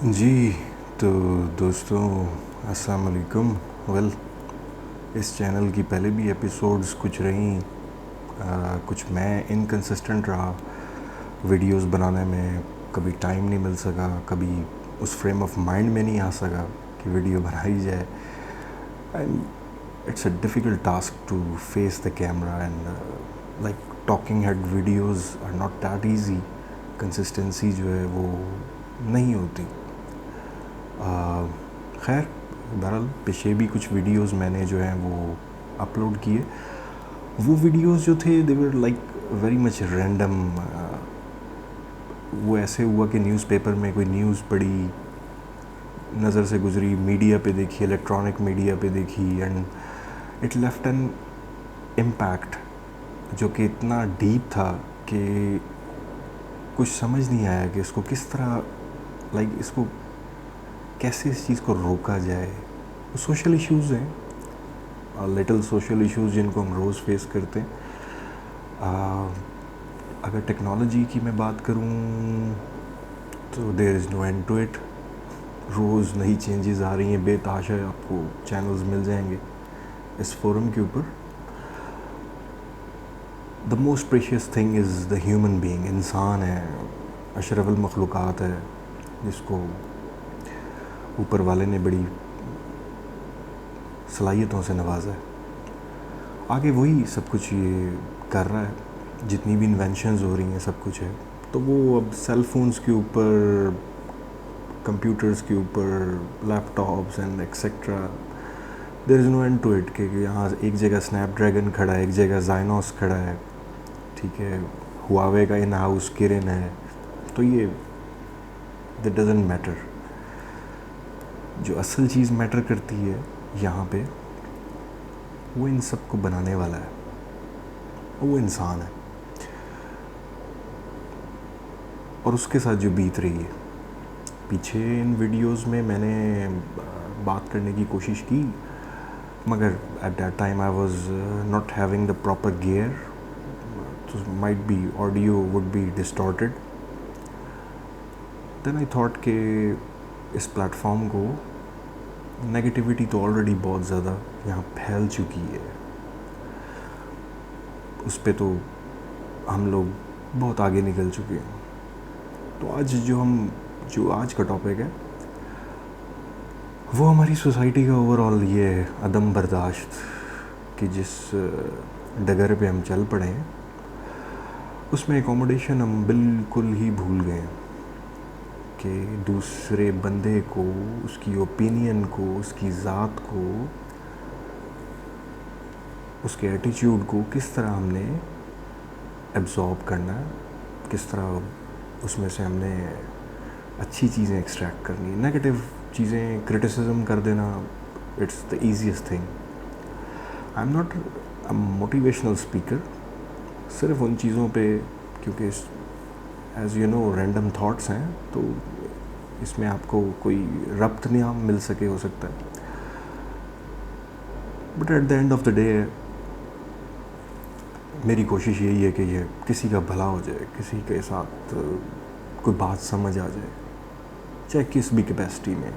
جی تو دوستوں السلام علیکم. اس چینل کی پہلے بھی ایپیسوڈز کچھ رہیں، کچھ میں انکنسسٹنٹ رہا ویڈیوز بنانے میں. کبھی ٹائم نہیں مل سکا، کبھی اس فریم آف مائنڈ میں نہیں آ سکا کہ ویڈیو بنائی جائے. And it's a difficult task to face the camera and like talking head videos are not that easy. Consistency جو ہے وہ نہیں ہوتی. خیر بہرحال پیچھے بھی کچھ ویڈیوز میں نے جو ہیں وہ اپلوڈ کیے. وہ ویڈیوز جو تھے they were like very much random. وہ ایسے ہوا کہ نیوز پیپر میں کوئی نیوز پڑھی، نظر سے گزری، میڈیا پہ دیکھی، الیکٹرانک میڈیا پہ دیکھی، and it left an impact جو کہ اتنا ڈیپ تھا کہ کچھ سمجھ نہیں آیا کہ اس کو کس طرح اس کو کیسے اس چیز کو روکا جائے. وہ سوشل ایشوز ہیں، لٹل سوشل ایشوز جن کو ہم روز فیس کرتے ہیں. اگر ٹیکنالوجی کی میں بات کروں تو دیر is no end to it. روز نئی چینجز آ رہی ہیں، بے تحاشا آپ کو چینلز مل جائیں گے اس فورم کے اوپر. The most precious thing is the human being. انسان ہے، اشرف المخلوقات ہے، جس کو اوپر والے نے بڑی صلاحیتوں سے نوازا ہے. آگے وہی سب کچھ یہ کر رہا ہے. جتنی بھی انوینشنز ہو رہی ہیں سب کچھ ہے. تو وہ اب سیل فونز کے اوپر، کمپیوٹرز کے اوپر، laptops and etcetera, there is no end to it. کہ یہاں ایک جگہ اسنیپ ڈریگن کھڑا ہے، ایک جگہ زائنوس کھڑا ہے، ٹھیک ہے، ہواوے کا ان ہاؤس کرن ہے. تو یہ دیٹ ڈزنٹ میٹر. جو اصل چیز میٹر کرتی ہے یہاں پہ، وہ ان سب کو بنانے والا ہے، وہ انسان ہے. اور اس کے ساتھ جو بیت رہی ہے پیچھے ان ویڈیوز میں نے بات کرنے کی کوشش کی، مگر at that time I was not having the proper gear, تو might be audio would be distorted. Then I thought کہ اس پلیٹ فارم کو، نگیٹیوٹی تو آلریڈی بہت زیادہ یہاں پھیل چکی ہے، اس پہ تو ہم لوگ بہت آگے نکل چکے ہیں. تو آج جو آج کا ٹاپک ہے وہ ہماری سوسائٹی کا اوور آل یہ عدم برداشت کہ جس ڈگر پہ ہم چل پڑے ہیں اس میں اکوموڈیشن ہم بالکل ہی بھول گئے ہیں. کہ دوسرے بندے کو، اس کی اوپینین کو، اس کی ذات کو، اس کے ایٹیچیوڈ کو کس طرح ہم نے ایبزارب کرنا ہے، کس طرح اس میں سے ہم نے اچھی چیزیں ایکسٹریکٹ کرنی. نیگیٹو چیزیں کرٹیسزم کر دینا، it's the easiest thing. I am not a motivational speaker. صرف ان چیزوں پہ، کیونکہ as you know random thoughts ہیں، تو اس میں آپ کو کوئی ربط نہیں مل سکے ہو سکتا ہے. But at the end of the day میری کوشش یہی ہے کہ یہ کسی کا بھلا ہو جائے، کسی کے ساتھ کوئی بات سمجھ آ جائے، چاہے کس بھی کیپیسٹی میں.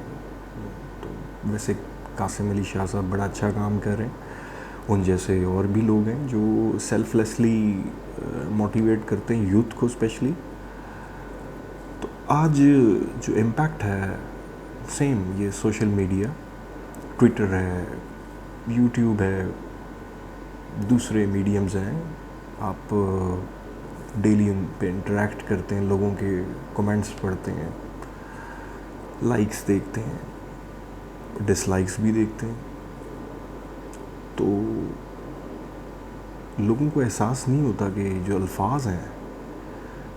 تو ویسے قاسم علی شاہ صاحب بڑا اچھا کام کر رہے ہیں. ان جیسے اور بھی لوگ ہیں جو سیلف لیسلی موٹیویٹ کرتے ہیں یوتھ کو اسپیشلی. تو آج جو امپیکٹ ہے سیم یہ سوشل میڈیا، ٹویٹر ہے، یوٹیوب ہے، دوسرے میڈیمز ہیں. آپ ڈیلی ان پہ انٹریکٹ کرتے ہیں، لوگوں کے کمنٹس پڑھتے ہیں، لائکس دیکھتے ہیں، ڈس لائکس بھی دیکھتے ہیں. تو لوگوں کو احساس نہیں ہوتا کہ جو الفاظ ہیں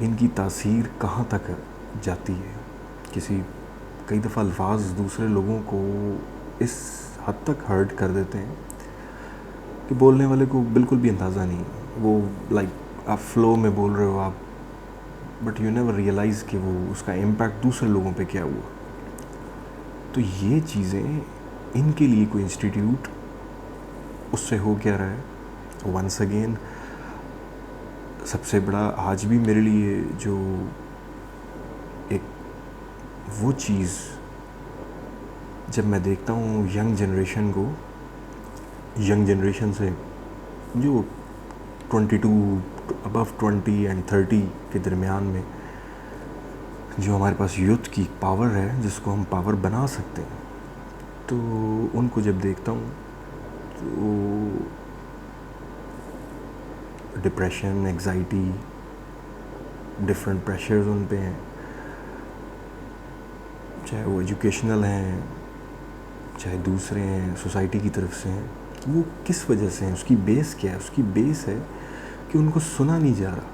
ان کی تاثیر کہاں تک جاتی ہے. کئی دفعہ الفاظ دوسرے لوگوں کو اس حد تک ہرٹ کر دیتے ہیں کہ بولنے والے کو بالکل بھی اندازہ نہیں. وہ آپ فلو میں بول رہے ہو آپ، بٹ یو نیور ریئلائز کہ وہ اس کا امپیکٹ دوسرے لوگوں پہ کیا ہوا. تو یہ چیزیں، ان کے لیے کوئی انسٹیٹیوٹ، اس سے ہو کیا رہا ہے. ونس اگین سب سے بڑا آج بھی میرے لیے جو ایک وہ چیز جب میں دیکھتا ہوں ینگ جنریشن کو، ینگ جنریشن سے جو 22 ابو 20 اینڈ 30 کے درمیان میں جو ہمارے پاس یوتھ کی پاور ہے، جس کو ہم پاور بنا سکتے ہیں، تو ان کو جب دیکھتا ہوں تو ڈپریشن، ایگزائٹی، ڈفرینٹ پریشرز ان پہ ہیں، چاہے وہ ایجوکیشنل ہیں، چاہے دوسرے ہیں، سوسائٹی کی طرف سے ہیں. وہ کس وجہ سے ہیں؟ اس کی بیس کیا ہے؟ اس کی بیس ہے کہ ان کو سنا نہیں جا رہا،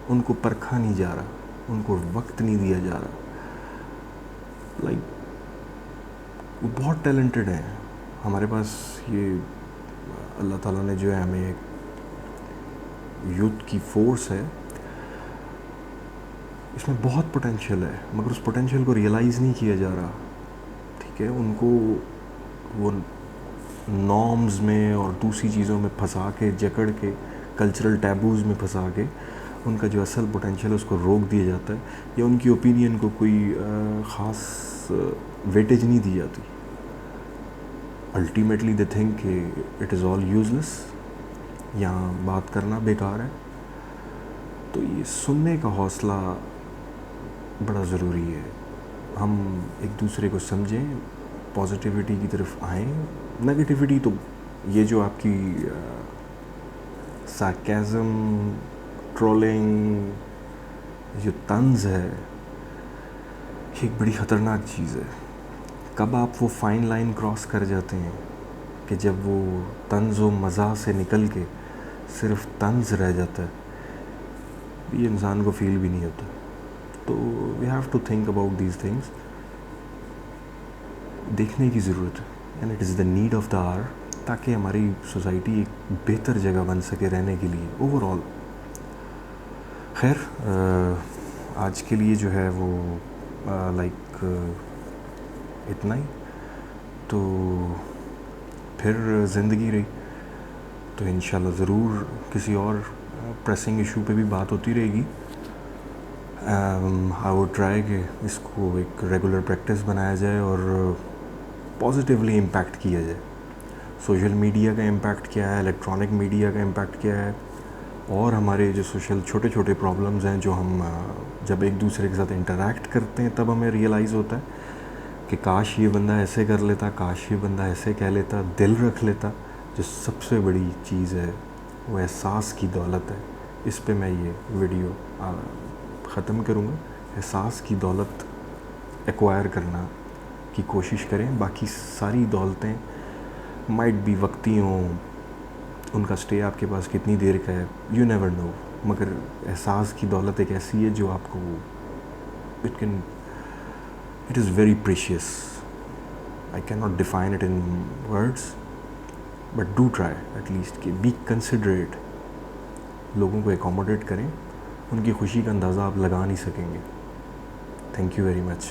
ان کو پرکھا نہیں جا رہا، ان کو وقت نہیں دیا جا رہا. وہ بہت ٹیلنٹڈ ہیں ہمارے پاس. یہ اللہ تعالیٰ نے جو ہے ہمیں ایک یوتھ کی فورس ہے، اس میں بہت پوٹینشیل ہے، مگر اس پوٹینشیل کو ریئلائز نہیں کیا جا رہا. ٹھیک ہے، ان کو وہ نارمز میں اور دوسری چیزوں میں پھنسا کے، جکڑ کے، کلچرل ٹیبوز میں پھنسا کے ان کا جو اصل پوٹینشیل ہے اس کو روک دیا جاتا ہے، یا ان کی اوپینین کو کوئی خاص ویٹیج نہیں دی جاتی. الٹیمیٹلی دے تھنک کہ اٹ از آل یوزلیس، یہاں بات کرنا بیکار ہے. تو یہ سننے کا حوصلہ بڑا ضروری ہے. ہم ایک دوسرے کو سمجھیں، پازیٹیوٹی کی طرف آئیں. نگیٹیوٹی تو یہ جو آپ کی سارکیزم، ٹرولنگ، جو طنز ہے، یہ ایک بڑی خطرناک چیز ہے. کب آپ وہ فائن لائن کراس کر جاتے ہیں کہ جب وہ طنز و مزاح سے نکل کے صرف طنز رہ جاتا ہے، یہ انسان کو فیل بھی نہیں ہوتا. تو we have to think about these things. دیکھنے کی ضرورت ہے، and it is the need of the hour, تاکہ ہماری سوسائٹی ایک بہتر جگہ بن سکے رہنے کے لیے اوور آل. خیر، آج کے لیے جو ہے وہ لائک اتنا ہی. تو پھر زندگی رہی تو انشاءاللہ ضرور کسی اور پریسنگ ایشو پہ بھی بات ہوتی رہے گی. آئی وڈ ٹرائی کہ اس کو ایک ریگولر پریکٹس بنایا جائے اور پازیٹیولی امپیکٹ کیا جائے. سوشل میڈیا کا امپیکٹ کیا ہے، الیکٹرانک میڈیا کا امپیکٹ کیا ہے، اور ہمارے جو سوشل چھوٹے چھوٹے پرابلمز ہیں جو ہم جب ایک دوسرے کے ساتھ انٹریکٹ کرتے ہیں تب ہمیں ریئلائز ہوتا ہے کہ کاش یہ بندہ ایسے کر لیتا، کاش یہ بندہ ایسے کہہ لیتا، دل رکھ لیتا. جو سب سے بڑی چیز ہے وہ احساس کی دولت ہے. اس پہ میں یہ ویڈیو ختم کروں گا. احساس کی دولت ایکوائر کرنا کی کوشش کریں. باقی ساری دولتیں مائٹ بھی وقتی ہوں، ان کا سٹے آپ کے پاس کتنی دیر کا ہے، یو نیور نو. مگر احساس کی دولت ایک ایسی ہے جو آپ کو it is very precious. I can not define it in words, but do try at least کہ بی کنسیڈریٹ. لوگوں کو اکوموڈیٹ کریں، ان کی خوشی کا اندازہ آپ لگا نہیں سکیں گے. Thank you very much.